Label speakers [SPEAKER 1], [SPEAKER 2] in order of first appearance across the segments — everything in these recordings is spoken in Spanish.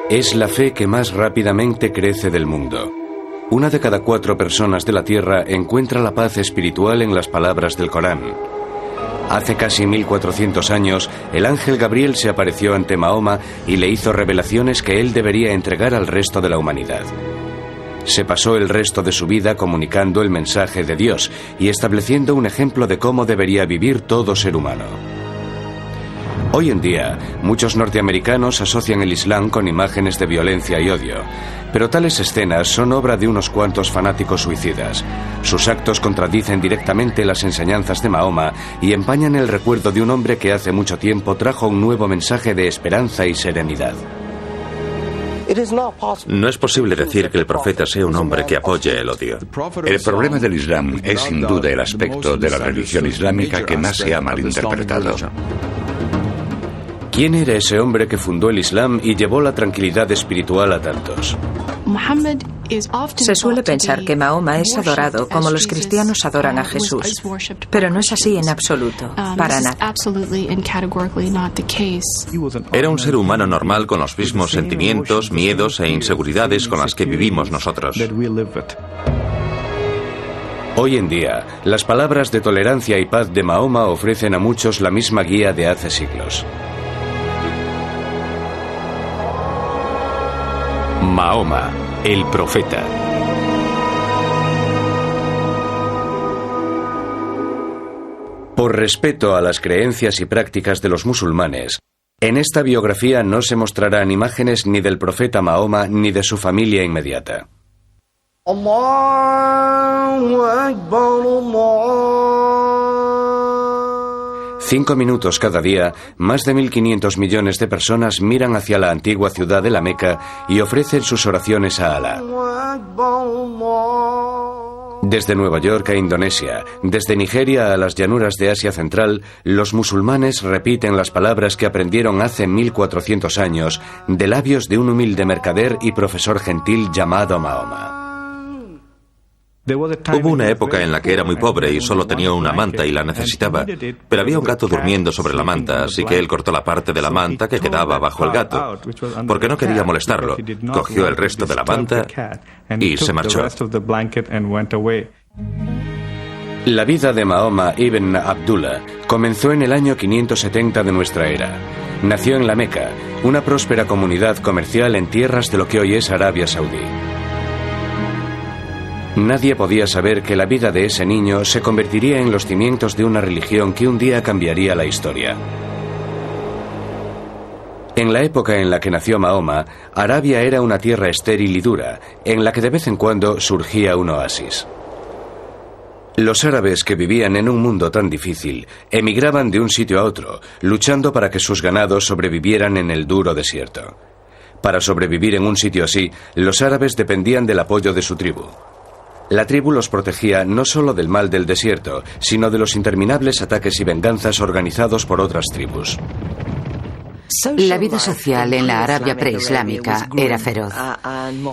[SPEAKER 1] Es la fe que más rápidamente crece del mundo. 1 de cada 4 personas de la Tierra encuentra la paz espiritual en las palabras del Corán. Hace casi 1400 años, el ángel Gabriel se apareció ante Mahoma y le hizo revelaciones que él debería entregar al resto de la humanidad. Se pasó el resto de su vida comunicando el mensaje de Dios y estableciendo un ejemplo de cómo debería vivir todo ser humano. Hoy en día, muchos norteamericanos asocian el Islam con imágenes de violencia y odio, pero tales escenas son obra de unos cuantos fanáticos suicidas. Sus actos contradicen directamente las enseñanzas de Mahoma y empañan el recuerdo de un hombre que hace mucho tiempo trajo un nuevo mensaje de esperanza y serenidad.
[SPEAKER 2] No es posible decir que el profeta sea un hombre que apoye el odio.
[SPEAKER 3] El problema del Islam es sin duda el aspecto de la religión islámica que más se ha malinterpretado.
[SPEAKER 1] ¿Quién era ese hombre que fundó el Islam y llevó la tranquilidad espiritual a tantos?
[SPEAKER 4] Se suele pensar que Mahoma es adorado como los cristianos adoran a Jesús, pero no es así en absoluto, para nada.
[SPEAKER 2] Era un ser humano normal con los mismos sentimientos, miedos e inseguridades con las que vivimos nosotros.
[SPEAKER 1] Hoy en día, las palabras de tolerancia y paz de Mahoma ofrecen a muchos la misma guía de hace siglos. Mahoma, el profeta. Por respeto a las creencias y prácticas de los musulmanes, en esta biografía no se mostrarán imágenes ni del profeta Mahoma ni de su familia inmediata.
[SPEAKER 5] Allahu Akbar, Allah.
[SPEAKER 1] 5 minutos cada día, más de 1.500 millones de personas miran hacia la antigua ciudad de la Meca y ofrecen sus oraciones a Alá. Desde Nueva York a Indonesia, desde Nigeria a las llanuras de Asia Central, los musulmanes repiten las palabras que aprendieron hace 1400 años de labios de un humilde mercader y profesor gentil llamado Mahoma.
[SPEAKER 2] Hubo una época en la que era muy pobre y solo tenía una manta y la necesitaba, pero había un gato durmiendo sobre la manta, así que él cortó la parte de la manta que quedaba bajo el gato, porque no quería molestarlo. Cogió el resto de la manta y se marchó.
[SPEAKER 1] La vida de Mahoma ibn Abdullah comenzó en el año 570 de nuestra era. Nació en la Meca, una próspera comunidad comercial en tierras de lo que hoy es Arabia Saudí. Nadie podía saber que la vida de ese niño se convertiría en los cimientos de una religión que un día cambiaría la historia. En la época en la que nació Mahoma, Arabia era una tierra estéril y dura, en la que de vez en cuando surgía un oasis. Los árabes que vivían en un mundo tan difícil emigraban de un sitio a otro, luchando para que sus ganados sobrevivieran en el duro desierto. Para sobrevivir en un sitio así, los árabes dependían del apoyo de su tribu. La tribu los protegía no solo del mal del desierto, sino de los interminables ataques y venganzas organizados por otras tribus.
[SPEAKER 6] La vida social en la Arabia preislámica era feroz,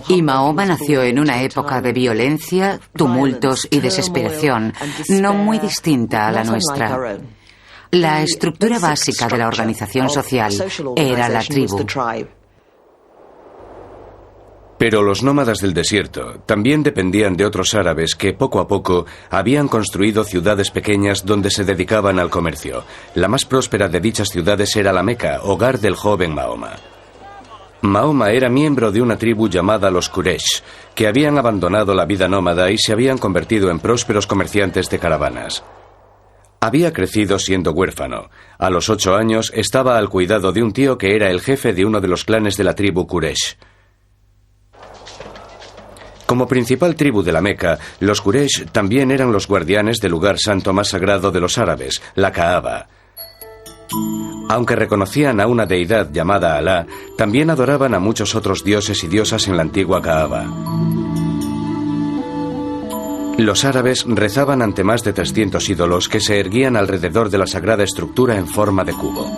[SPEAKER 6] y Mahoma nació en una época de violencia, tumultos y desesperación, no muy distinta a la nuestra. La estructura básica de la organización social era la tribu.
[SPEAKER 1] Pero los nómadas del desierto también dependían de otros árabes que poco a poco habían construido ciudades pequeñas donde se dedicaban al comercio. La más próspera de dichas ciudades era la Meca, hogar del joven Mahoma. Mahoma era miembro de una tribu llamada los Quraysh, que habían abandonado la vida nómada y se habían convertido en prósperos comerciantes de caravanas. Había crecido siendo huérfano. A los 8 años estaba al cuidado de un tío que era el jefe de uno de los clanes de la tribu Quraysh. Como principal tribu de la Meca, los Quraysh también eran los guardianes del lugar santo más sagrado de los árabes, la Kaaba. Aunque reconocían a una deidad llamada Alá, también adoraban a muchos otros dioses y diosas en la antigua Kaaba. Los árabes rezaban ante más de 300 ídolos que se erguían alrededor de la sagrada estructura en forma de cubo.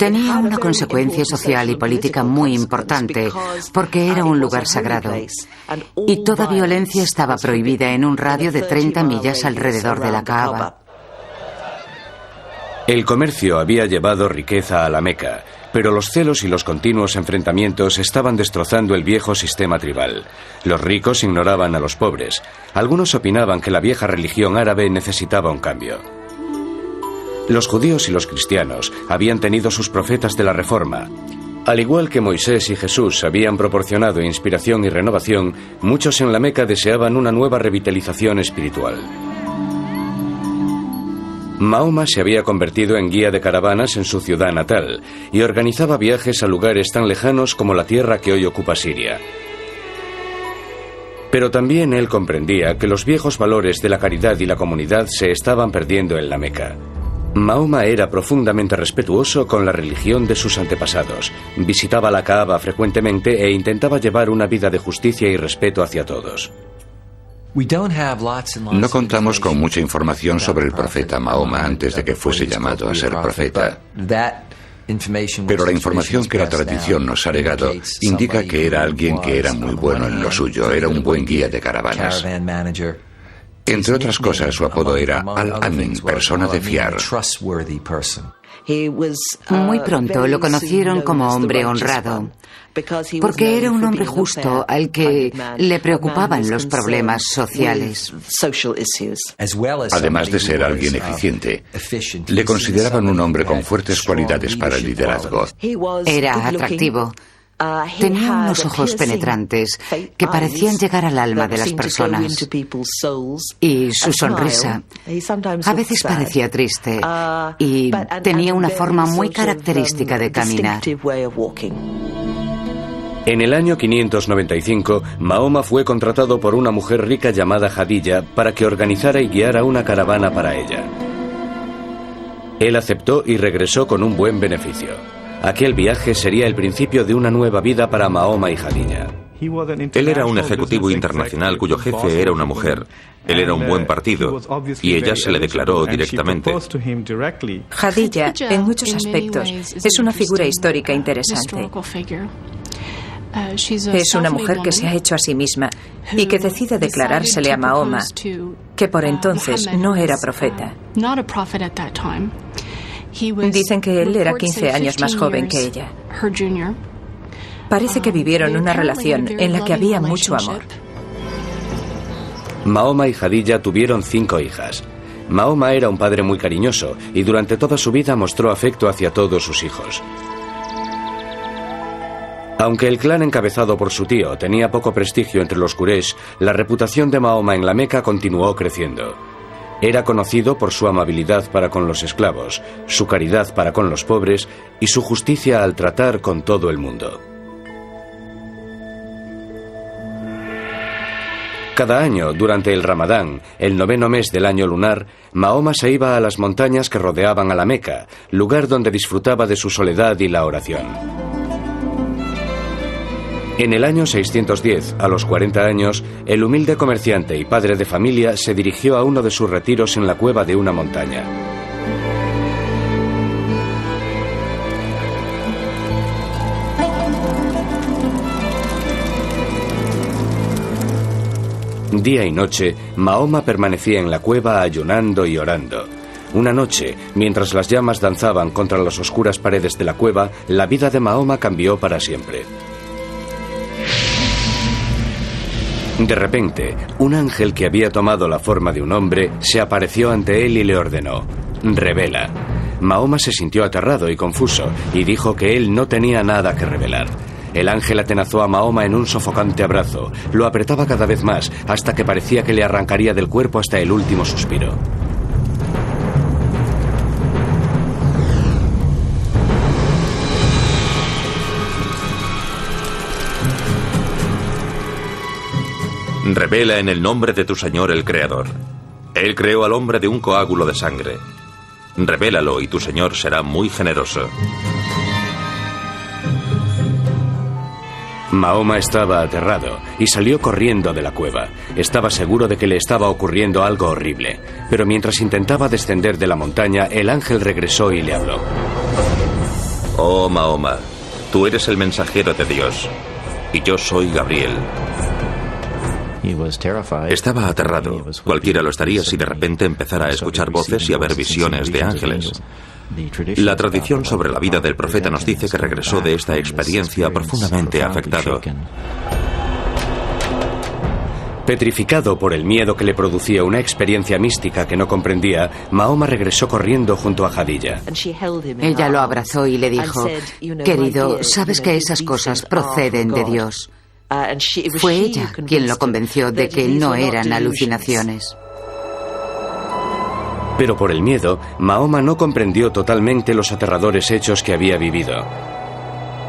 [SPEAKER 6] Tenía una consecuencia social y política muy importante, porque era un lugar sagrado, y toda violencia estaba prohibida en un radio de 30 millas alrededor de la Kaaba.
[SPEAKER 1] El comercio había llevado riqueza a la Meca, pero los celos y los continuos enfrentamientos estaban destrozando el viejo sistema tribal. Los ricos ignoraban a los pobres. Algunos opinaban que la vieja religión árabe necesitaba un cambio. Los judíos y los cristianos habían tenido sus profetas de la Reforma. Al igual que Moisés y Jesús habían proporcionado inspiración y renovación, muchos en la Meca deseaban una nueva revitalización espiritual. Mahoma se había convertido en guía de caravanas en su ciudad natal y organizaba viajes a lugares tan lejanos como la tierra que hoy ocupa Siria. Pero también él comprendía que los viejos valores de la caridad y la comunidad se estaban perdiendo en la Meca. Mahoma era profundamente respetuoso con la religión de sus antepasados, visitaba la Kaaba frecuentemente e intentaba llevar una vida de justicia y respeto hacia todos.
[SPEAKER 3] No contamos con mucha información sobre el profeta Mahoma antes de que fuese llamado a ser profeta. Pero la información que la tradición nos ha legado indica que era alguien que era muy bueno en lo suyo, era un buen guía de caravanas. Entre otras cosas, su apodo era Al-Amin, persona de fiar.
[SPEAKER 6] Muy pronto lo conocieron como hombre honrado, porque era un hombre justo al que le preocupaban los problemas sociales.
[SPEAKER 3] Además de ser alguien eficiente, le consideraban un hombre con fuertes cualidades para el liderazgo.
[SPEAKER 6] Era atractivo. Tenía unos ojos penetrantes que parecían llegar al alma de las personas. Y su sonrisa a veces parecía triste y tenía una forma muy característica de caminar.
[SPEAKER 1] En el año 595, Mahoma fue contratado por una mujer rica llamada Jadilla para que organizara y guiara una caravana para ella. Él aceptó y regresó con un buen beneficio. Aquel viaje sería el principio de una nueva vida para Mahoma y Jadilla.
[SPEAKER 2] Él era un ejecutivo internacional cuyo jefe era una mujer. Él era un buen partido y ella se le declaró directamente.
[SPEAKER 4] Jadilla, en muchos aspectos, es una figura histórica interesante. Es una mujer que se ha hecho a sí misma y que decide declarársele a Mahoma, que por entonces no era profeta. Dicen que él era 15 años más joven que ella. Parece que vivieron una relación en la que había mucho amor.
[SPEAKER 1] Mahoma y Jadilla tuvieron 5 hijas. Mahoma era un padre muy cariñoso y durante toda su vida mostró afecto hacia todos sus hijos. Aunque el clan encabezado por su tío tenía poco prestigio entre los Quraysh, la reputación de Mahoma en la Meca continuó creciendo. Era conocido por su amabilidad para con los esclavos, su caridad para con los pobres y su justicia al tratar con todo el mundo. Cada año, durante el Ramadán, el 9º mes del año lunar, Mahoma se iba a las montañas que rodeaban a la Meca, lugar donde disfrutaba de su soledad y la oración. En el año 610, a los 40 años, el humilde comerciante y padre de familia se dirigió a uno de sus retiros en la cueva de una montaña. Día y noche, Mahoma permanecía en la cueva ayunando y orando. Una noche, mientras las llamas danzaban contra las oscuras paredes de la cueva, la vida de Mahoma cambió para siempre. De repente, un ángel que había tomado la forma de un hombre se apareció ante él y le ordenó: «Revela». Mahoma se sintió aterrado y confuso y dijo que él no tenía nada que revelar. El ángel atenazó a Mahoma en un sofocante abrazo, lo apretaba cada vez más hasta que parecía que le arrancaría del cuerpo hasta el último suspiro.
[SPEAKER 2] Revela en el nombre de tu Señor el Creador. Él creó al hombre de un coágulo de sangre. Revélalo y tu Señor será muy generoso.
[SPEAKER 1] Mahoma estaba aterrado y salió corriendo de la cueva. Estaba seguro de que le estaba ocurriendo algo horrible, pero mientras intentaba descender de la montaña, el ángel regresó y le habló.
[SPEAKER 2] Oh Mahoma, tú eres el mensajero de Dios y yo soy Gabriel. Estaba aterrado. Cualquiera lo estaría si de repente empezara a escuchar voces y a ver visiones de ángeles. La tradición sobre la vida del profeta nos dice que regresó de esta experiencia profundamente afectado.
[SPEAKER 1] Petrificado por el miedo que le producía una experiencia mística que no comprendía, Mahoma regresó corriendo junto a Jadilla.
[SPEAKER 6] Ella lo abrazó y le dijo: querido, sabes que esas cosas proceden de Dios. Fue ella quien lo convenció de que no eran alucinaciones.
[SPEAKER 1] Pero por el miedo, Mahoma no comprendió totalmente los aterradores hechos que había vivido.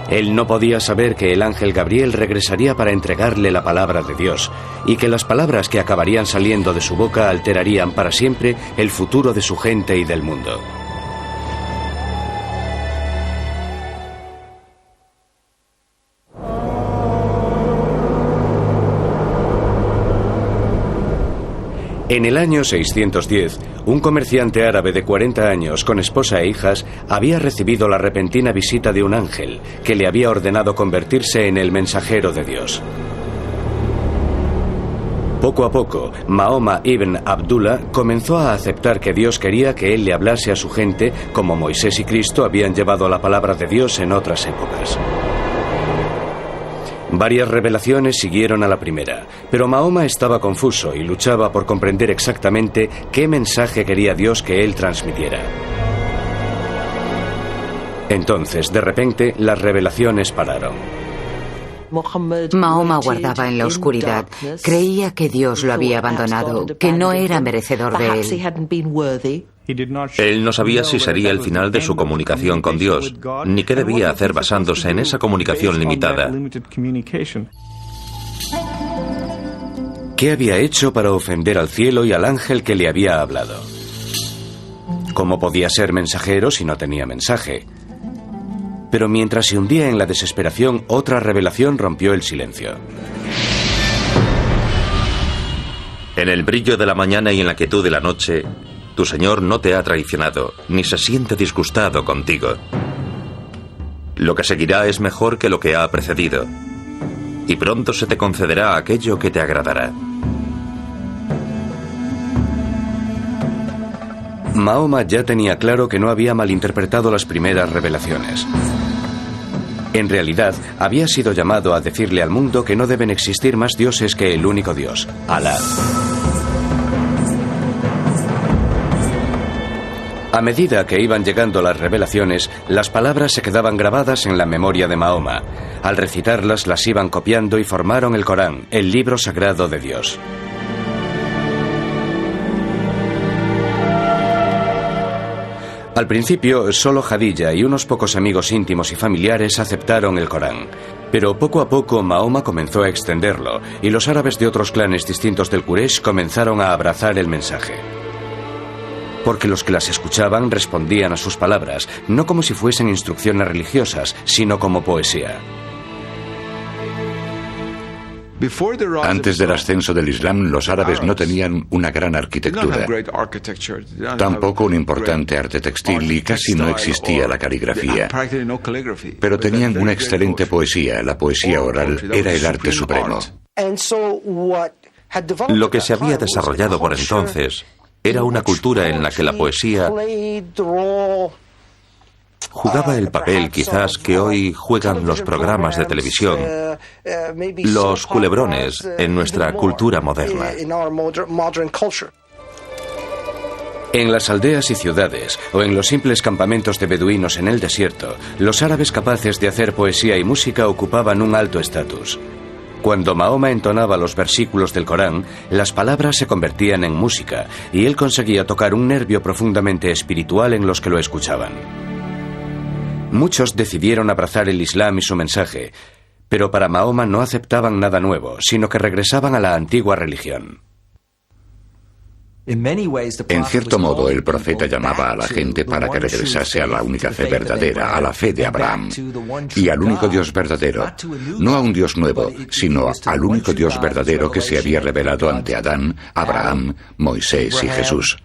[SPEAKER 1] Él no podía saber que el ángel Gabriel regresaría para entregarle la palabra de Dios, y que las palabras que acabarían saliendo de su boca alterarían para siempre el futuro de su gente y del mundo. En el año 610, un comerciante árabe de 40 años con esposa e hijas había recibido la repentina visita de un ángel que le había ordenado convertirse en el mensajero de Dios. Poco a poco, Mahoma ibn Abdullah comenzó a aceptar que Dios quería que él le hablase a su gente como Moisés y Cristo habían llevado la palabra de Dios en otras épocas. Varias revelaciones siguieron a la primera, pero Mahoma estaba confuso y luchaba por comprender exactamente qué mensaje quería Dios que él transmitiera. Entonces, de repente, las revelaciones pararon.
[SPEAKER 6] Mahoma guardaba en la oscuridad. Creía que Dios lo había abandonado, que no era merecedor de él.
[SPEAKER 2] Él no sabía si sería el final de su comunicación con Dios, ni qué debía hacer basándose en esa comunicación limitada.
[SPEAKER 1] ¿Qué había hecho para ofender al cielo y al ángel que le había hablado? ¿Cómo podía ser mensajero si no tenía mensaje? Pero mientras se hundía en la desesperación, otra revelación rompió el silencio.
[SPEAKER 2] En el brillo de la mañana y en la quietud de la noche, tu Señor no te ha traicionado, ni se siente disgustado contigo. Lo que seguirá es mejor que lo que ha precedido, y pronto se te concederá aquello que te agradará.
[SPEAKER 1] Mahoma ya tenía claro que no había malinterpretado las primeras revelaciones. En realidad, había sido llamado a decirle al mundo que no deben existir más dioses que el único Dios, Alá. A medida que iban llegando las revelaciones, las palabras se quedaban grabadas en la memoria de Mahoma. Al recitarlas, las iban copiando y formaron el Corán, el libro sagrado de Dios. Al principio, solo Jadilla y unos pocos amigos íntimos y familiares aceptaron el Corán. Pero poco a poco Mahoma comenzó a extenderlo, y los árabes de otros clanes distintos del Quraysh comenzaron a abrazar el mensaje. Porque los que las escuchaban respondían a sus palabras, no como si fuesen instrucciones religiosas, sino como poesía.
[SPEAKER 3] Antes del ascenso del Islam, los árabes no tenían una gran arquitectura, tampoco un importante arte textil y casi no existía la caligrafía. Pero tenían una excelente poesía. La poesía oral era el arte supremo.
[SPEAKER 2] Lo que se había desarrollado por entonces era una cultura en la que la poesía jugaba el papel quizás que hoy juegan los programas de televisión, los culebrones en nuestra cultura moderna.
[SPEAKER 1] En las aldeas y ciudades, o en los simples campamentos de beduinos en el desierto, los árabes capaces de hacer poesía y música ocupaban un alto estatus. Cuando Mahoma entonaba los versículos del Corán, las palabras se convertían en música, y él conseguía tocar un nervio profundamente espiritual en los que lo escuchaban. Muchos decidieron abrazar el Islam y su mensaje, pero para Mahoma no aceptaban nada nuevo, sino que regresaban a la antigua religión.
[SPEAKER 3] En cierto modo, el profeta llamaba a la gente para que regresase a la única fe verdadera, a la fe de Abraham, y al único Dios verdadero, no a un Dios nuevo, sino al único Dios verdadero que se había revelado ante Adán, Abraham, Moisés y Jesús.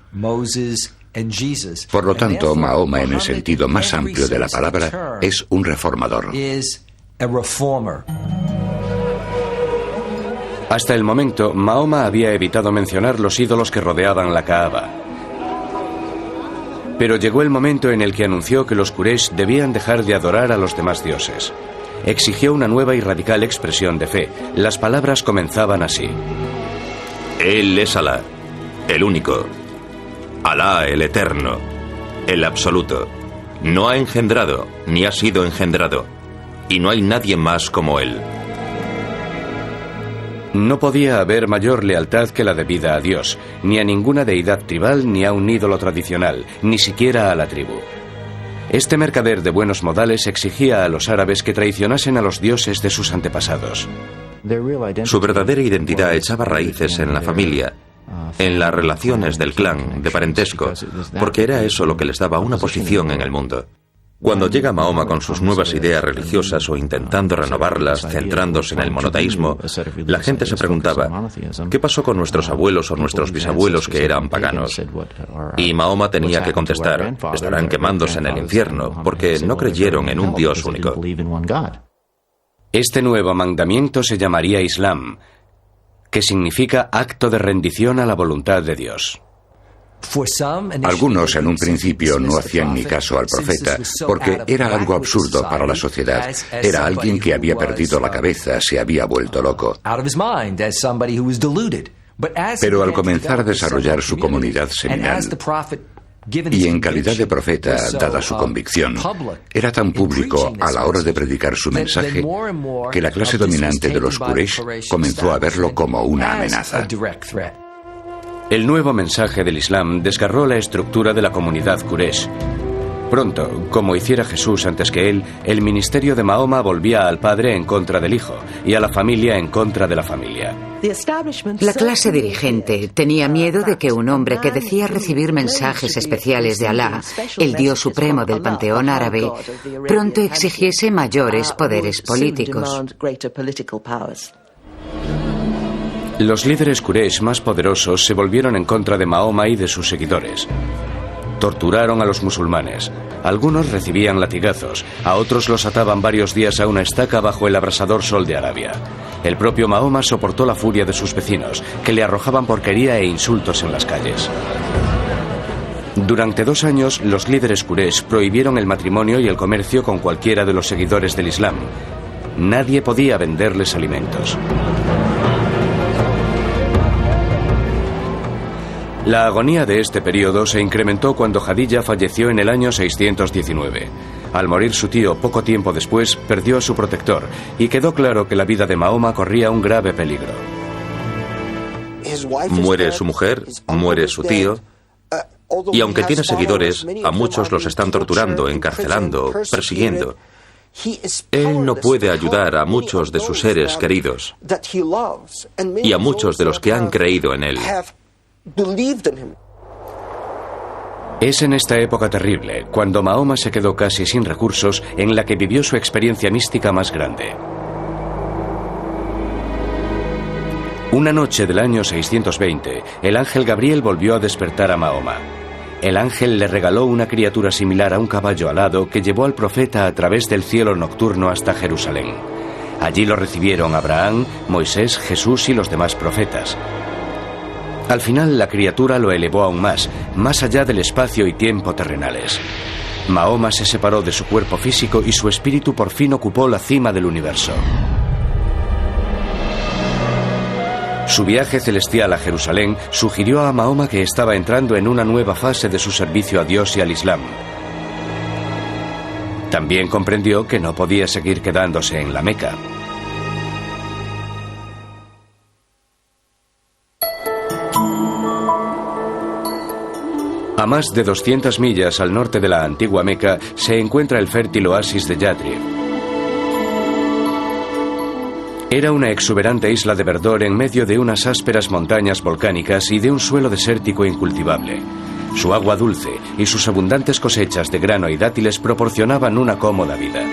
[SPEAKER 3] Por lo tanto, Mahoma, en el sentido más amplio de la palabra, es un reformador.
[SPEAKER 1] Hasta el momento, Mahoma había evitado mencionar los ídolos que rodeaban la Kaaba. Pero llegó el momento en el que anunció que los Quraysh debían dejar de adorar a los demás dioses. Exigió una nueva y radical expresión de fe. Las palabras comenzaban así:
[SPEAKER 2] Él es Alá, el único. Alá, el eterno, el absoluto. No ha engendrado, ni ha sido engendrado. Y no hay nadie más como él.
[SPEAKER 1] No podía haber mayor lealtad que la debida a Dios, ni a ninguna deidad tribal, ni a un ídolo tradicional, ni siquiera a la tribu. Este mercader de buenos modales exigía a los árabes que traicionasen a los dioses de sus antepasados.
[SPEAKER 2] Su verdadera identidad echaba raíces en la familia, en las relaciones del clan, de parentesco, porque era eso lo que les daba una posición en el mundo. Cuando llega Mahoma con sus nuevas ideas religiosas o intentando renovarlas, centrándose en el monoteísmo, la gente se preguntaba, ¿qué pasó con nuestros abuelos o nuestros bisabuelos que eran paganos? Y Mahoma tenía que contestar, estarán quemándose en el infierno, porque no creyeron en un Dios único.
[SPEAKER 1] Este nuevo mandamiento se llamaría Islam, que significa acto de rendición a la voluntad de Dios.
[SPEAKER 3] Algunos en un principio no hacían ni caso al profeta porque era algo absurdo para la sociedad. Era alguien que había perdido la cabeza, se había vuelto loco. Pero al comenzar a desarrollar su comunidad seminal y en calidad de profeta, dada su convicción, era tan público a la hora de predicar su mensaje que la clase dominante de los Quraysh comenzó a verlo como una amenaza.
[SPEAKER 1] El nuevo mensaje del Islam desgarró la estructura de la comunidad Quraysh. Pronto, como hiciera Jesús antes que él, el ministerio de Mahoma volvía al padre en contra del hijo y a la familia en contra de la familia.
[SPEAKER 6] La clase dirigente tenía miedo de que un hombre que decía recibir mensajes especiales de Alá, el Dios supremo del panteón árabe, pronto exigiese mayores poderes políticos.
[SPEAKER 1] Los líderes Quraysh más poderosos se volvieron en contra de Mahoma y de sus seguidores. Torturaron a los musulmanes. Algunos recibían latigazos, a otros los ataban varios días a una estaca bajo el abrasador sol de Arabia. El propio Mahoma soportó la furia de sus vecinos, que le arrojaban porquería e insultos en las calles. Durante 2 años, los líderes Quraysh prohibieron el matrimonio y el comercio con cualquiera de los seguidores del Islam. Nadie podía venderles alimentos. La agonía de este periodo se incrementó cuando Jadilla falleció en el año 619. Al morir su tío poco tiempo después, perdió a su protector y quedó claro que la vida de Mahoma corría un grave peligro.
[SPEAKER 2] Muere su mujer, muere su tío, y aunque tiene seguidores, a muchos los están torturando, encarcelando, persiguiendo. Él no puede ayudar a muchos de sus seres queridos y a muchos de los que han creído en él.
[SPEAKER 1] Es en esta época terrible, cuando Mahoma se quedó casi sin recursos, en la que vivió su experiencia mística más grande. Una noche del año 620, el ángel Gabriel volvió a despertar a Mahoma. El ángel le regaló una criatura similar a un caballo alado que llevó al profeta a través del cielo nocturno hasta Jerusalén. Allí lo recibieron Abraham, Moisés, Jesús y los demás profetas. Al final, la criatura lo elevó aún más allá del espacio y tiempo terrenales. Mahoma se separó de su cuerpo físico y su espíritu por fin ocupó la cima del universo. Su viaje celestial a Jerusalén sugirió a Mahoma que estaba entrando en una nueva fase de su servicio a Dios y al Islam. También comprendió que no podía seguir quedándose en la Meca. A más de 200 millas al norte de la antigua Meca se encuentra el fértil oasis de Yatrib. Era una exuberante isla de verdor en medio de unas ásperas montañas volcánicas y de un suelo desértico e incultivable. Su agua dulce y sus abundantes cosechas de grano y dátiles proporcionaban una cómoda vida.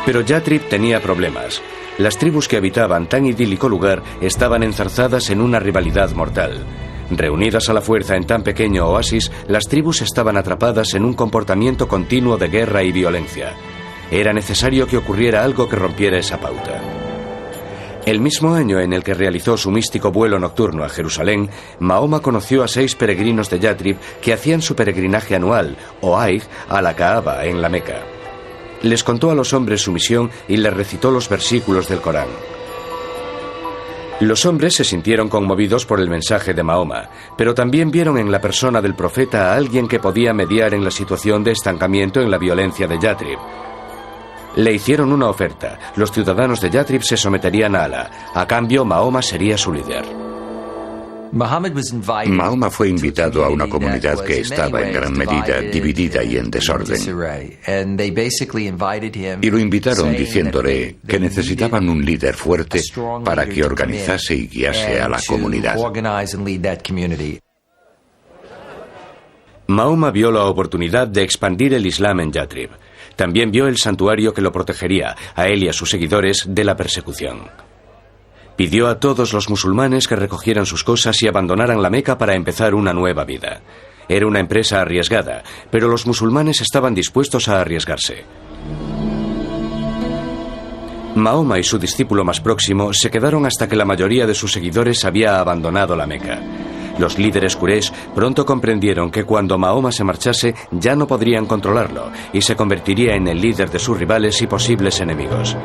[SPEAKER 1] Pero Yatrib tenía problemas. Las tribus que habitaban tan idílico lugar estaban enzarzadas en una rivalidad mortal. Reunidas a la fuerza en tan pequeño oasis, las tribus estaban atrapadas en un comportamiento continuo de guerra y violencia. Era necesario que ocurriera algo que rompiera esa pauta. El mismo año en el que realizó su místico vuelo nocturno a Jerusalén, Mahoma conoció a 6 peregrinos de Yatrib que hacían su peregrinaje anual, o Hajj, a la Kaaba, en la Meca. Les contó a los hombres su misión y les recitó los versículos del Corán. Los hombres se sintieron conmovidos por el mensaje de Mahoma, pero también vieron en la persona del profeta a alguien que podía mediar en la situación de estancamiento en la violencia de Yatrib. Le hicieron una oferta. Los ciudadanos de Yatrib se someterían a Alá. A cambio, Mahoma sería su líder.
[SPEAKER 3] Mahoma fue invitado a una comunidad que estaba en gran medida dividida y en desorden. Y lo invitaron diciéndole que necesitaban un líder fuerte para que organizase y guiase a la comunidad.
[SPEAKER 1] Mahoma vio la oportunidad de expandir el Islam en Yatrib. También vio el santuario que lo protegería, a él y a sus seguidores, de la persecución. Pidió a todos los musulmanes que recogieran sus cosas y abandonaran la Meca para empezar una nueva vida. Era una empresa arriesgada, pero los musulmanes estaban dispuestos a arriesgarse. Mahoma y su discípulo más próximo se quedaron hasta que la mayoría de sus seguidores había abandonado la Meca. Los líderes Quraysh pronto comprendieron que cuando Mahoma se marchase ya no podrían controlarlo y se convertiría en el líder de sus rivales y posibles enemigos.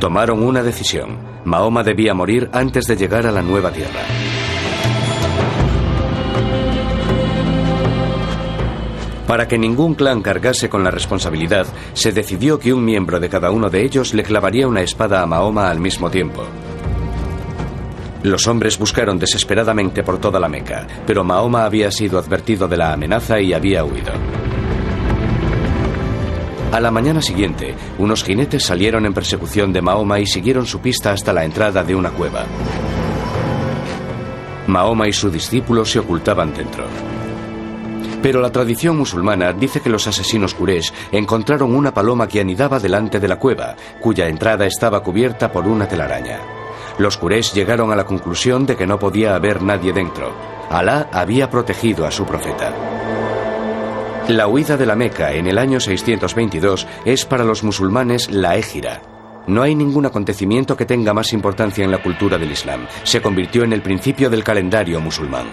[SPEAKER 1] Tomaron una decisión. Mahoma debía morir antes de llegar a la nueva tierra. Para que ningún clan cargase con la responsabilidad, se decidió que un miembro de cada uno de ellos le clavaría una espada a Mahoma al mismo tiempo. Los hombres buscaron desesperadamente por toda la Meca, pero Mahoma había sido advertido de la amenaza y había huido. A la mañana siguiente, unos jinetes salieron en persecución de Mahoma y siguieron su pista hasta la entrada de una cueva. Mahoma y su discípulo se ocultaban dentro. Pero la tradición musulmana dice que los asesinos Quraysh encontraron una paloma que anidaba delante de la cueva, cuya entrada estaba cubierta por una telaraña. Los Quraysh llegaron a la conclusión de que no podía haber nadie dentro. Alá había protegido a su profeta. La huida de la Meca en el año 622 es para los musulmanes la Égira. No hay ningún acontecimiento que tenga más importancia en la cultura del Islam. Se convirtió en el principio del calendario musulmán.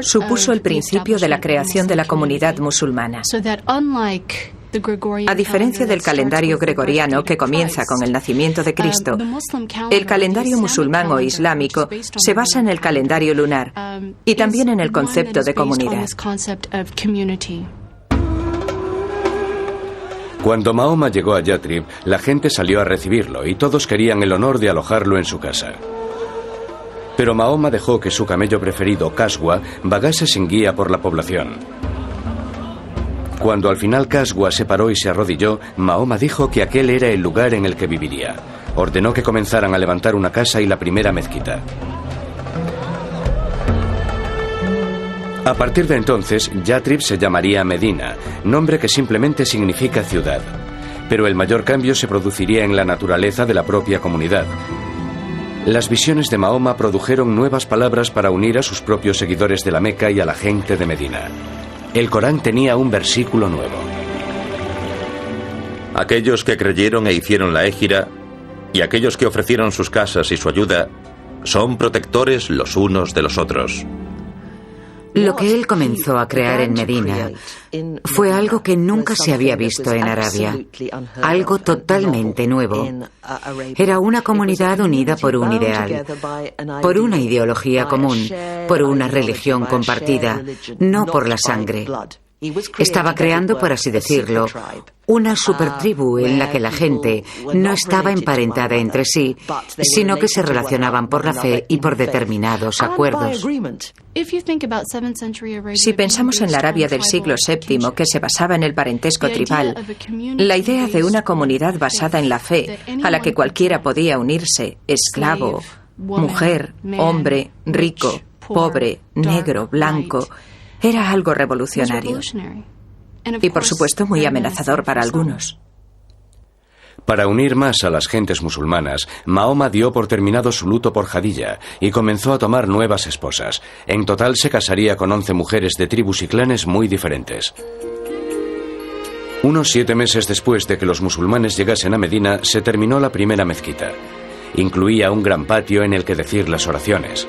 [SPEAKER 4] Supuso el principio de la creación de la comunidad musulmana. A diferencia del calendario gregoriano, que comienza con el nacimiento de Cristo, el calendario musulmán o islámico se basa en el calendario lunar y también en el concepto de comunidad.
[SPEAKER 1] Cuando Mahoma llegó a Yatrib, la gente salió a recibirlo y todos querían el honor de alojarlo en su casa. Pero Mahoma dejó que su camello preferido, Kaswa, vagase sin guía por la población. Cuando al final Kaswa se paró y se arrodilló, Mahoma dijo que aquel era el lugar en el que viviría. Ordenó que comenzaran a levantar una casa y la primera mezquita. A partir de entonces, Yatrib se llamaría Medina, nombre que simplemente significa ciudad. Pero el mayor cambio se produciría en la naturaleza de la propia comunidad. Las visiones de Mahoma produjeron nuevas palabras para unir a sus propios seguidores de la Meca y a la gente de Medina. El Corán tenía un versículo nuevo.
[SPEAKER 2] Aquellos que creyeron e hicieron la Égira, y aquellos que ofrecieron sus casas y su ayuda, son protectores los unos de los otros.
[SPEAKER 6] Lo que él comenzó a crear en Medina fue algo que nunca se había visto en Arabia, algo totalmente nuevo. Era una comunidad unida por un ideal, por una ideología común, por una religión compartida, no por la sangre. Estaba creando, por así decirlo, una supertribu en la que la gente no estaba emparentada entre sí, sino que se relacionaban por la fe y por determinados acuerdos.
[SPEAKER 4] Si pensamos en la Arabia del siglo VII, que se basaba en el parentesco tribal, la idea de una comunidad basada en la fe, a la que cualquiera podía unirse, esclavo, mujer, hombre, rico, pobre, negro, blanco, era algo revolucionario. Y por supuesto muy amenazador para algunos.
[SPEAKER 1] Para unir más a las gentes musulmanas, Mahoma dio por terminado su luto por Jadilla y comenzó a tomar nuevas esposas. En total se casaría con 11 mujeres de tribus y clanes muy diferentes. Unos 7 meses después de que los musulmanes llegasen a Medina, se terminó la primera mezquita. Incluía un gran patio en el que decir las oraciones.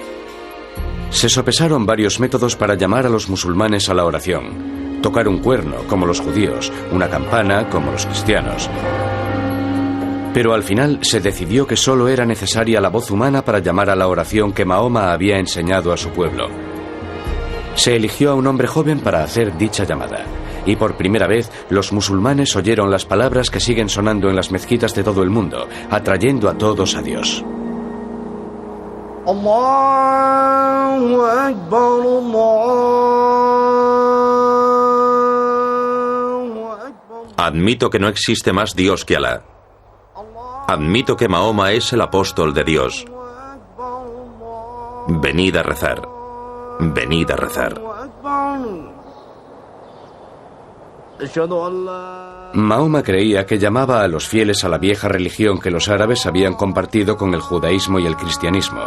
[SPEAKER 1] Se sopesaron varios métodos para llamar a los musulmanes a la oración. Tocar un cuerno, como los judíos, una campana, como los cristianos. Pero al final se decidió que solo era necesaria la voz humana para llamar a la oración que Mahoma había enseñado a su pueblo. Se eligió a un hombre joven para hacer dicha llamada. Y por primera vez los musulmanes oyeron las palabras que siguen sonando en las mezquitas de todo el mundo, atrayendo a todos a Dios.
[SPEAKER 5] Allahu Akbar, Allahu Akbar.
[SPEAKER 2] Admito que no existe más Dios que Alá. Admito que Mahoma es el apóstol de Dios. Venid a rezar. Venid a rezar.
[SPEAKER 1] Mahoma creía que llamaba a los fieles a la vieja religión que los árabes habían compartido con el judaísmo y el cristianismo.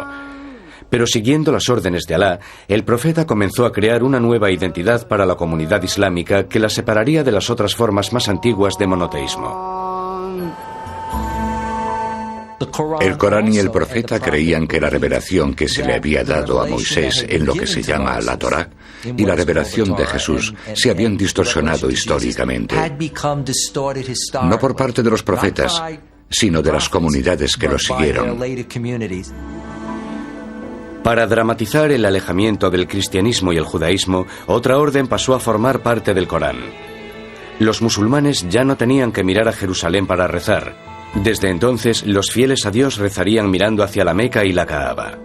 [SPEAKER 1] Pero siguiendo las órdenes de Alá, el profeta comenzó a crear una nueva identidad para la comunidad islámica que la separaría de las otras formas más antiguas de monoteísmo.
[SPEAKER 3] El Corán y el profeta creían que la revelación que se le había dado a Moisés en lo que se llama la Torá y la revelación de Jesús se habían distorsionado históricamente. No por parte de los profetas, sino de las comunidades que los siguieron.
[SPEAKER 1] Para dramatizar el alejamiento del cristianismo y el judaísmo, otra orden pasó a formar parte del Corán. Los musulmanes ya no tenían que mirar a Jerusalén para rezar. Desde entonces, los fieles a Dios rezarían mirando hacia la Meca y la Kaaba.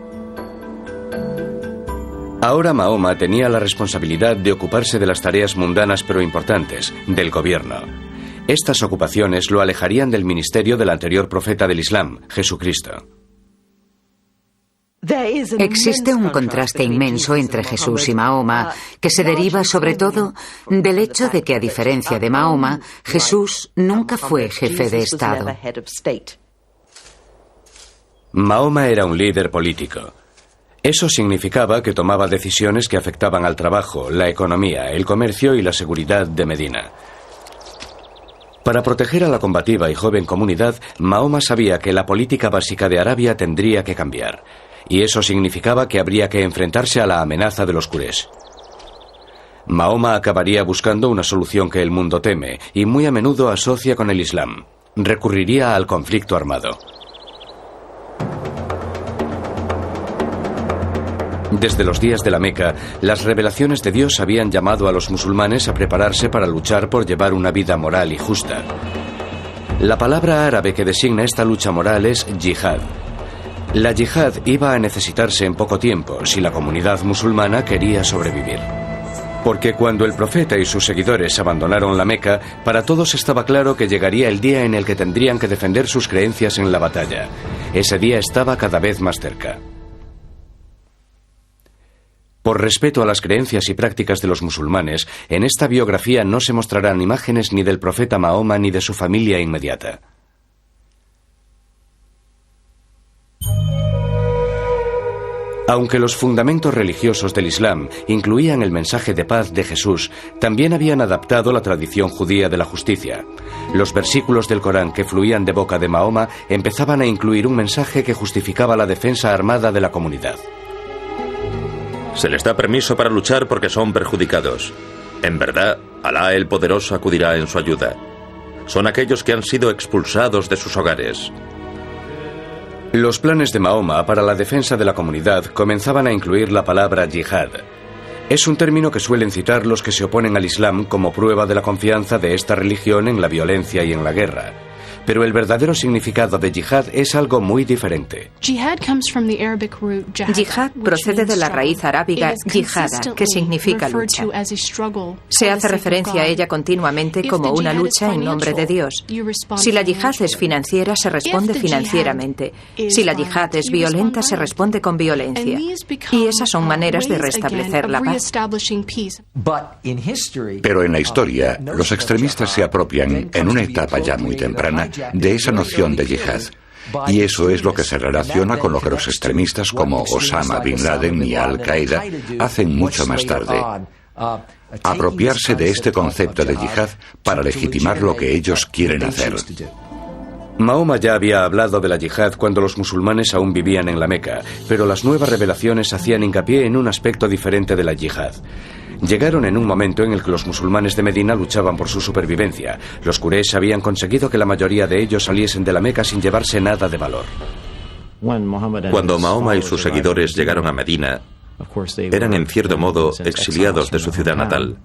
[SPEAKER 1] Ahora Mahoma tenía la responsabilidad de ocuparse de las tareas mundanas pero importantes, del gobierno. Estas ocupaciones lo alejarían del ministerio del anterior profeta del Islam, Jesucristo.
[SPEAKER 6] Existe un contraste inmenso entre Jesús y Mahoma, que se deriva sobre todo del hecho de que, a diferencia de Mahoma, Jesús nunca fue jefe de Estado.
[SPEAKER 1] Mahoma era un líder político. Eso significaba que tomaba decisiones que afectaban al trabajo, la economía, el comercio y la seguridad de Medina. Para proteger a la combativa y joven comunidad, Mahoma sabía que la política básica de Arabia tendría que cambiar. Y eso significaba que habría que enfrentarse a la amenaza de los Quraysh. Mahoma acabaría buscando una solución que el mundo teme y muy a menudo asocia con el Islam. Recurriría al conflicto armado. Desde los días de la Meca, las revelaciones de Dios habían llamado a los musulmanes a prepararse para luchar por llevar una vida moral y justa. La palabra árabe que designa esta lucha moral es yihad. La yihad iba a necesitarse en poco tiempo si la comunidad musulmana quería sobrevivir. Porque cuando el profeta y sus seguidores abandonaron la Meca, para todos estaba claro que llegaría el día en el que tendrían que defender sus creencias en la batalla. Ese día estaba cada vez más cerca. Por respeto a las creencias y prácticas de los musulmanes, en esta biografía no se mostrarán imágenes ni del profeta Mahoma ni de su familia inmediata. Aunque los fundamentos religiosos del Islam incluían el mensaje de paz de Jesús, también habían adaptado la tradición judía de la justicia. Los versículos del Corán que fluían de boca de Mahoma empezaban a incluir un mensaje que justificaba la defensa armada de la comunidad.
[SPEAKER 2] Se les da permiso para luchar porque son perjudicados. En verdad, Alá el Poderoso acudirá en su ayuda. Son aquellos que han sido expulsados de sus hogares.
[SPEAKER 1] Los planes de Mahoma para la defensa de la comunidad comenzaban a incluir la palabra yihad. Es un término que suelen citar los que se oponen al Islam como prueba de la confianza de esta religión en la violencia y en la guerra. Pero el verdadero significado de yihad es algo muy diferente.
[SPEAKER 7] Yihad
[SPEAKER 4] procede de la raíz arábiga yihada, que significa lucha. Se hace referencia a ella continuamente como una lucha en nombre de Dios. Si la yihad es financiera, se responde financieramente. Si la yihad es violenta, se responde con violencia. Y esas son maneras de restablecer la paz.
[SPEAKER 3] Pero en la historia, los extremistas se apropian, en una etapa ya muy temprana, de esa noción de yihad. Y eso es lo que se relaciona con lo que los extremistas como Osama Bin Laden y Al-Qaeda hacen mucho más tarde. apropiarse de este concepto de yihad para legitimar lo que ellos quieren hacer.
[SPEAKER 1] Mahoma ya había hablado de la yihad cuando los musulmanes aún vivían en la Meca, pero las nuevas revelaciones hacían hincapié en un aspecto diferente de la yihad. Llegaron en un momento en el que los musulmanes de Medina luchaban por su supervivencia. Los Quraysh habían conseguido que la mayoría de ellos saliesen de la Meca sin llevarse nada de valor.
[SPEAKER 2] Cuando Mahoma y sus seguidores llegaron a Medina, eran en cierto modo exiliados de su ciudad natal.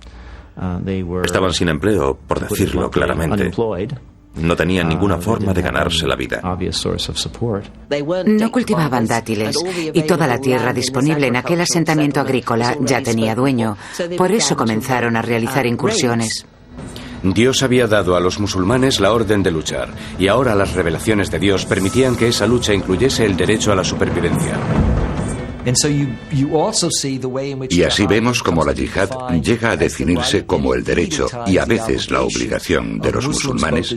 [SPEAKER 2] Estaban sin empleo, por decirlo claramente. No tenían ninguna forma de ganarse la vida.
[SPEAKER 6] No cultivaban dátiles y toda la tierra disponible en aquel asentamiento agrícola ya tenía dueño. Por eso comenzaron a realizar incursiones.
[SPEAKER 1] Dios había dado a los musulmanes la orden de luchar, y ahora las revelaciones de Dios permitían que esa lucha incluyese el derecho a la supervivencia.
[SPEAKER 3] Y así vemos cómo la yihad llega a definirse como el derecho y a veces la obligación de los musulmanes,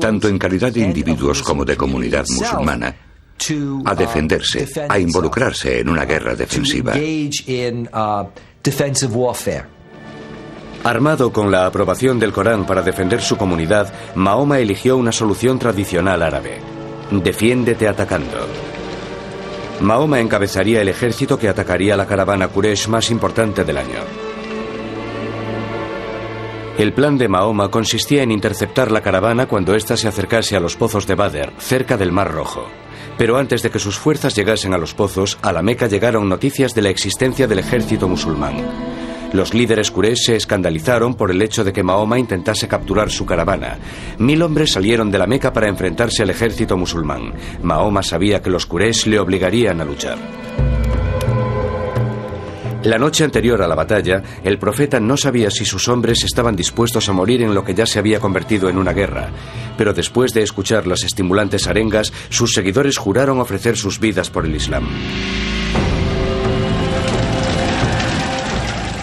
[SPEAKER 3] tanto en calidad de individuos como de comunidad musulmana, a defenderse, a involucrarse en una guerra defensiva.
[SPEAKER 1] Armado con la aprobación del Corán para defender su comunidad, Mahoma eligió una solución tradicional árabe: defiéndete atacando. Mahoma encabezaría el ejército que atacaría la caravana Quraysh más importante del año. El plan de Mahoma consistía en interceptar la caravana cuando ésta se acercase a los pozos de Badr, cerca del Mar Rojo. Pero antes de que sus fuerzas llegasen a los pozos, a la Meca llegaron noticias de la existencia del ejército musulmán. Los líderes Quraysh se escandalizaron por el hecho de que Mahoma intentase capturar su caravana. 1000 hombres salieron de la Meca para enfrentarse al ejército musulmán. Mahoma sabía que los Quraysh le obligarían a luchar. La noche anterior a la batalla, el profeta no sabía si sus hombres estaban dispuestos a morir en lo que ya se había convertido en una guerra. Pero después de escuchar las estimulantes arengas, sus seguidores juraron ofrecer sus vidas por el Islam.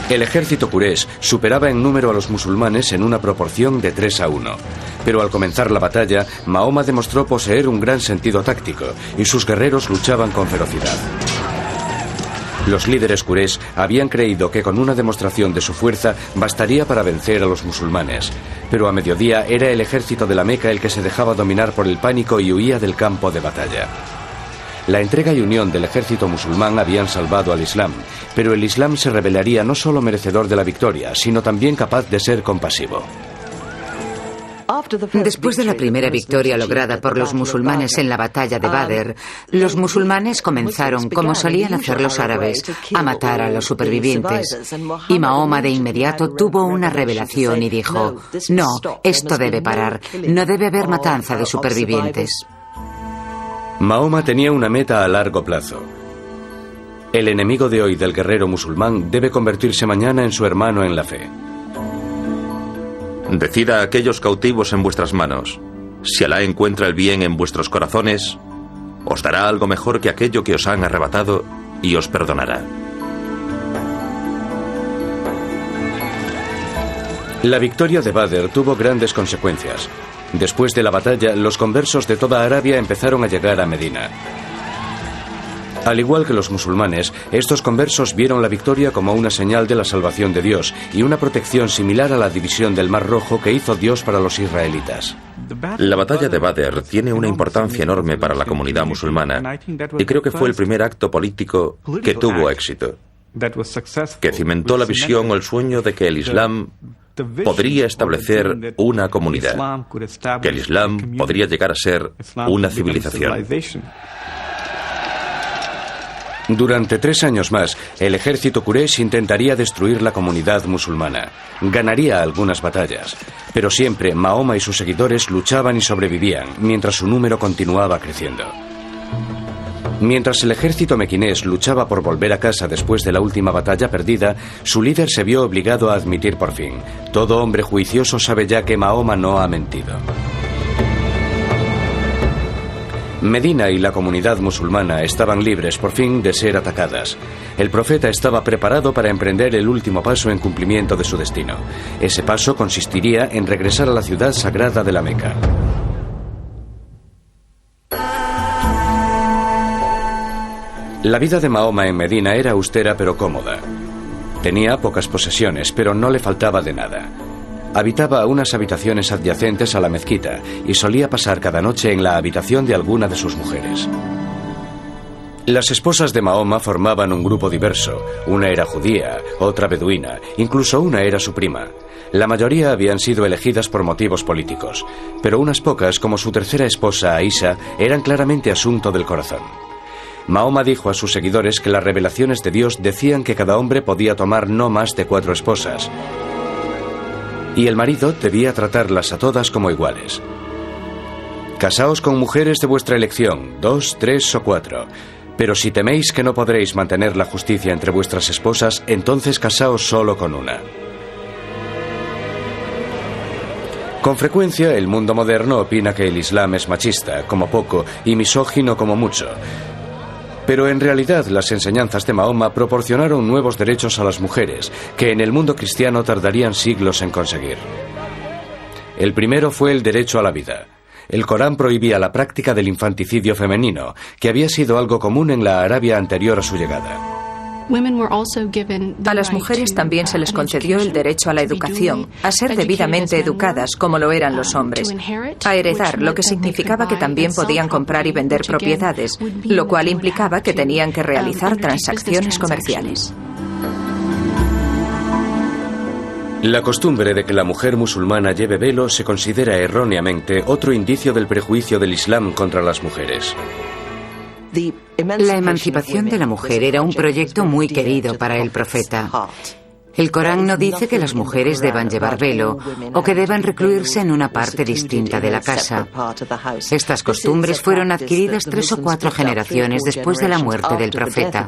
[SPEAKER 1] El ejército Quraysh superaba en número a los musulmanes en una proporción de 3-1. Pero al comenzar la batalla, Mahoma demostró poseer un gran sentido táctico y sus guerreros luchaban con ferocidad. Los líderes Quraysh habían creído que con una demostración de su fuerza bastaría para vencer a los musulmanes. Pero a mediodía era el ejército de la Meca el que se dejaba dominar por el pánico y huía del campo de batalla. La entrega y unión del ejército musulmán habían salvado al Islam, pero el Islam se revelaría no solo merecedor de la victoria, sino también capaz de ser compasivo.
[SPEAKER 6] Después de la primera victoria lograda por los musulmanes en la batalla de Badr, los musulmanes comenzaron, como solían hacer los árabes, a matar a los supervivientes. Y Mahoma de inmediato tuvo una revelación y dijo: no, esto debe parar, no debe haber matanza de supervivientes.
[SPEAKER 1] Mahoma tenía una meta a largo plazo. El enemigo de hoy del guerrero musulmán debe convertirse mañana en su hermano en la fe.
[SPEAKER 2] Decida a aquellos cautivos en vuestras manos. Si Alá encuentra el bien en vuestros corazones, os dará algo mejor que aquello que os han arrebatado y os perdonará.
[SPEAKER 1] La victoria de Badr tuvo grandes consecuencias. Después de la batalla, los conversos de toda Arabia empezaron a llegar a Medina. Al igual que los musulmanes, estos conversos vieron la victoria como una señal de la salvación de Dios y una protección similar a la división del Mar Rojo que hizo Dios para los israelitas.
[SPEAKER 2] La batalla de Badr tiene una importancia enorme para la comunidad musulmana y creo que fue el primer acto político que tuvo éxito, que cimentó la visión o el sueño de que el Islam podría establecer una comunidad, que el Islam podría llegar a ser una civilización.
[SPEAKER 1] Durante 3 años más, el ejército Quraysh intentaría destruir la comunidad musulmana. Ganaría algunas batallas, pero siempre Mahoma y sus seguidores luchaban y sobrevivían, mientras su número continuaba creciendo. Mientras el ejército mequinés luchaba por volver a casa después de la última batalla perdida, su líder se vio obligado a admitir por fin: todo hombre juicioso sabe ya que Mahoma no ha mentido. Medina y la comunidad musulmana estaban libres por fin de ser atacadas. El profeta estaba preparado para emprender el último paso en cumplimiento de su destino. Ese paso consistiría en regresar a la ciudad sagrada de la Meca. La vida de Mahoma en Medina era austera pero cómoda. Tenía pocas posesiones, pero no le faltaba de nada. Habitaba unas habitaciones adyacentes a la mezquita y solía pasar cada noche en la habitación de alguna de sus mujeres. Las esposas de Mahoma formaban un grupo diverso. Una era judía, otra beduina, incluso una era su prima. La mayoría habían sido elegidas por motivos políticos, pero unas pocas, como su tercera esposa, Aisha, eran claramente asunto del corazón. Mahoma dijo a sus seguidores que las revelaciones de Dios decían que cada hombre podía tomar no más de 4 esposas, y el marido debía tratarlas a todas como iguales. Casaos con mujeres de vuestra elección, 2, 3 o 4. Pero si teméis que no podréis mantener la justicia entre vuestras esposas, entonces casaos solo con una. Con frecuencia, el mundo moderno opina que el Islam es machista, como poco, y misógino como mucho. Pero en realidad las enseñanzas de Mahoma proporcionaron nuevos derechos a las mujeres, que en el mundo cristiano tardarían siglos en conseguir. El primero fue el derecho a la vida. El Corán prohibía la práctica del infanticidio femenino, que había sido algo común en la Arabia anterior a su llegada.
[SPEAKER 4] A las mujeres también se les concedió el derecho a la educación, a ser debidamente educadas como lo eran los hombres, a heredar, lo que significaba que también podían comprar y vender propiedades, lo cual implicaba que tenían que realizar transacciones comerciales.
[SPEAKER 1] La costumbre de que la mujer musulmana lleve velo se considera erróneamente otro indicio del prejuicio del Islam contra las mujeres.
[SPEAKER 6] La emancipación de la mujer era un proyecto muy querido para el profeta. El Corán no dice que las mujeres deban llevar velo o que deban recluirse en una parte distinta de la casa. Estas costumbres fueron adquiridas 3 o 4 generaciones después de la muerte del profeta.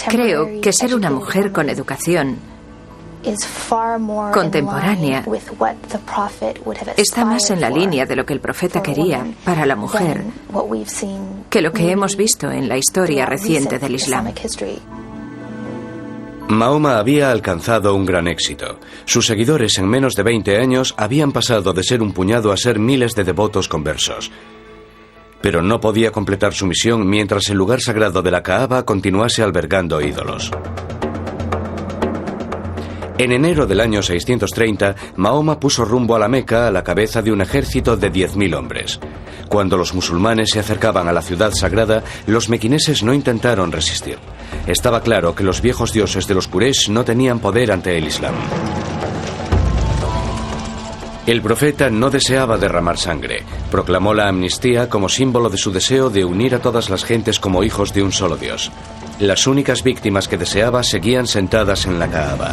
[SPEAKER 4] Creo que ser una mujer con educación contemporánea está más en la línea de lo que el profeta quería para la mujer que lo que hemos visto en la historia reciente del Islam.
[SPEAKER 1] Mahoma había alcanzado un gran éxito. Sus seguidores en menos de 20 años habían pasado de ser un puñado a ser miles de devotos conversos. Pero no podía completar su misión mientras el lugar sagrado de la Kaaba continuase albergando ídolos. En enero del año 630, Mahoma puso rumbo a la Meca a la cabeza de un ejército de 10.000 hombres. Cuando los musulmanes se acercaban a la ciudad sagrada, los mequineses no intentaron resistir. Estaba claro que los viejos dioses de los Quraysh no tenían poder ante el Islam. El profeta no deseaba derramar sangre. Proclamó la amnistía como símbolo de su deseo de unir a todas las gentes como hijos de un solo Dios. Las únicas víctimas que deseaba seguían sentadas en la Kaaba.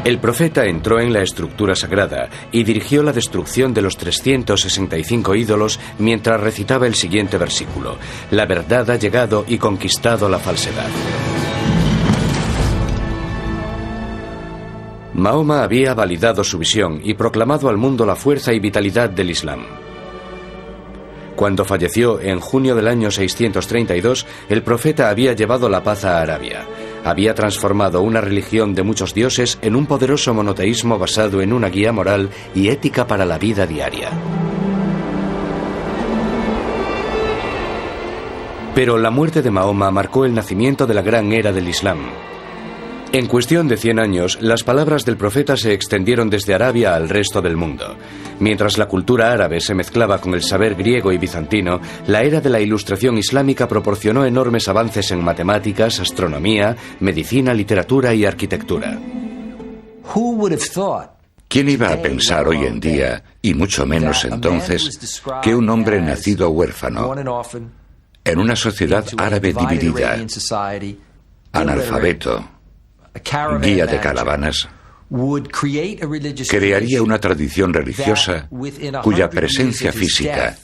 [SPEAKER 1] El profeta entró en la estructura sagrada y dirigió la destrucción de los 365 ídolos mientras recitaba el siguiente versículo: La verdad ha llegado y conquistado la falsedad. Mahoma había validado su visión y proclamado al mundo la fuerza y vitalidad del Islam. Cuando falleció en junio del año 632, el profeta había llevado la paz a Arabia. Había transformado una religión de muchos dioses en un poderoso monoteísmo basado en una guía moral y ética para la vida diaria. Pero la muerte de Mahoma marcó el nacimiento de la gran era del Islam. En cuestión de 100 años, las palabras del profeta se extendieron desde Arabia al resto del mundo. Mientras la cultura árabe se mezclaba con el saber griego y bizantino, la era de la Ilustración islámica proporcionó enormes avances en matemáticas, astronomía, medicina, literatura y arquitectura.
[SPEAKER 3] ¿Quién iba a pensar hoy en día, y mucho menos entonces, que un hombre nacido huérfano, en una sociedad árabe dividida, analfabeto, guía de caravanas, crearía una tradición religiosa cuya presencia física,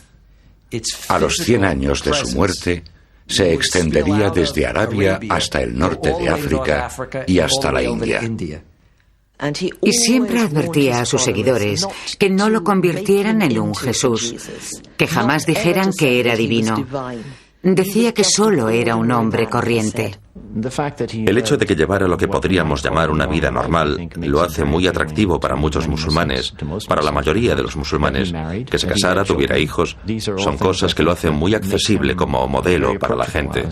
[SPEAKER 3] a los 100 años de su muerte, se extendería desde Arabia hasta el norte de África y hasta la India.
[SPEAKER 6] Y siempre advertía a sus seguidores que no lo convirtieran en un Jesús, que jamás dijeran que era divino. Decía que solo era un hombre corriente.
[SPEAKER 2] El hecho de que llevara lo que podríamos llamar una vida normal lo hace muy atractivo para muchos musulmanes, para la mayoría de los musulmanes. Que se casara, tuviera hijos, son cosas que lo hacen muy accesible como modelo para la gente.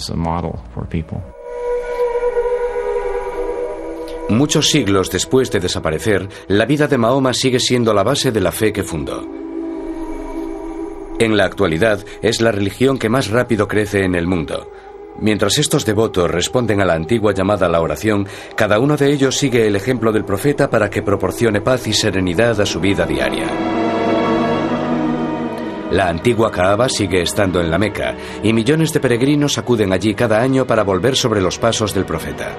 [SPEAKER 1] Muchos siglos después de desaparecer, la vida de Mahoma sigue siendo la base de la fe que fundó. En la actualidad, es la religión que más rápido crece en el mundo. Mientras estos devotos responden a la antigua llamada a la oración, cada uno de ellos sigue el ejemplo del profeta para que proporcione paz y serenidad a su vida diaria. La antigua Kaaba sigue estando en la Meca, y millones de peregrinos acuden allí cada año para volver sobre los pasos del profeta.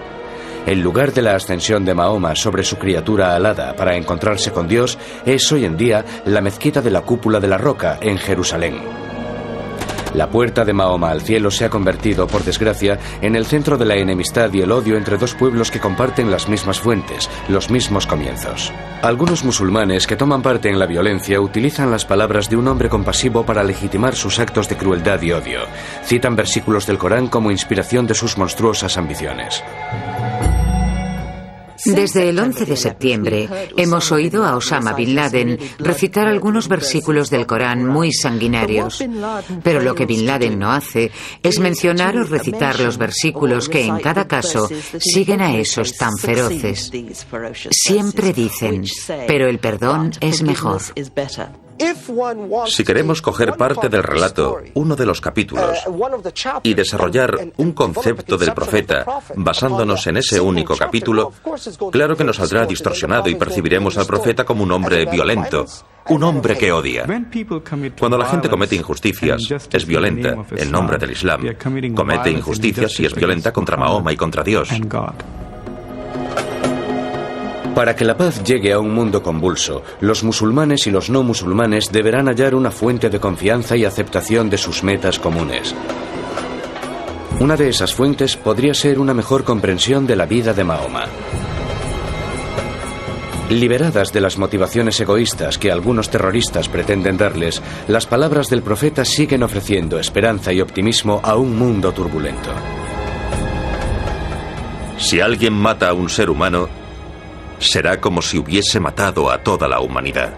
[SPEAKER 1] El lugar de la ascensión de Mahoma sobre su criatura alada para encontrarse con Dios es hoy en día la mezquita de la Cúpula de la Roca en Jerusalén. La puerta de Mahoma al cielo se ha convertido, por desgracia, en el centro de la enemistad y el odio entre dos pueblos que comparten las mismas fuentes, los mismos comienzos. Algunos musulmanes que toman parte en la violencia utilizan las palabras de un hombre compasivo para legitimar sus actos de crueldad y odio. Citan versículos del Corán como inspiración de sus monstruosas ambiciones.
[SPEAKER 6] Desde el 11 de septiembre hemos oído a Osama Bin Laden recitar algunos versículos del Corán muy sanguinarios. Pero lo que Bin Laden no hace es mencionar o recitar los versículos que en cada caso siguen a esos tan feroces. Siempre dicen, pero el perdón es mejor.
[SPEAKER 2] Si queremos coger parte del relato, uno de los capítulos, y desarrollar un concepto del profeta basándonos en ese único capítulo, claro que nos saldrá distorsionado y percibiremos al profeta como un hombre violento, un hombre que odia. Cuando la gente comete injusticias, es violenta en nombre del Islam. Comete injusticias y es violenta contra Mahoma y contra Dios.
[SPEAKER 1] Para que la paz llegue a un mundo convulso, los musulmanes y los no musulmanes deberán hallar una fuente de confianza y aceptación de sus metas comunes. Una de esas fuentes podría ser una mejor comprensión de la vida de Mahoma. Liberadas de las motivaciones egoístas que algunos terroristas pretenden darles, las palabras del profeta siguen ofreciendo esperanza y optimismo a un mundo turbulento.
[SPEAKER 2] Si alguien mata a un ser humano, será como si hubiese matado a toda la humanidad.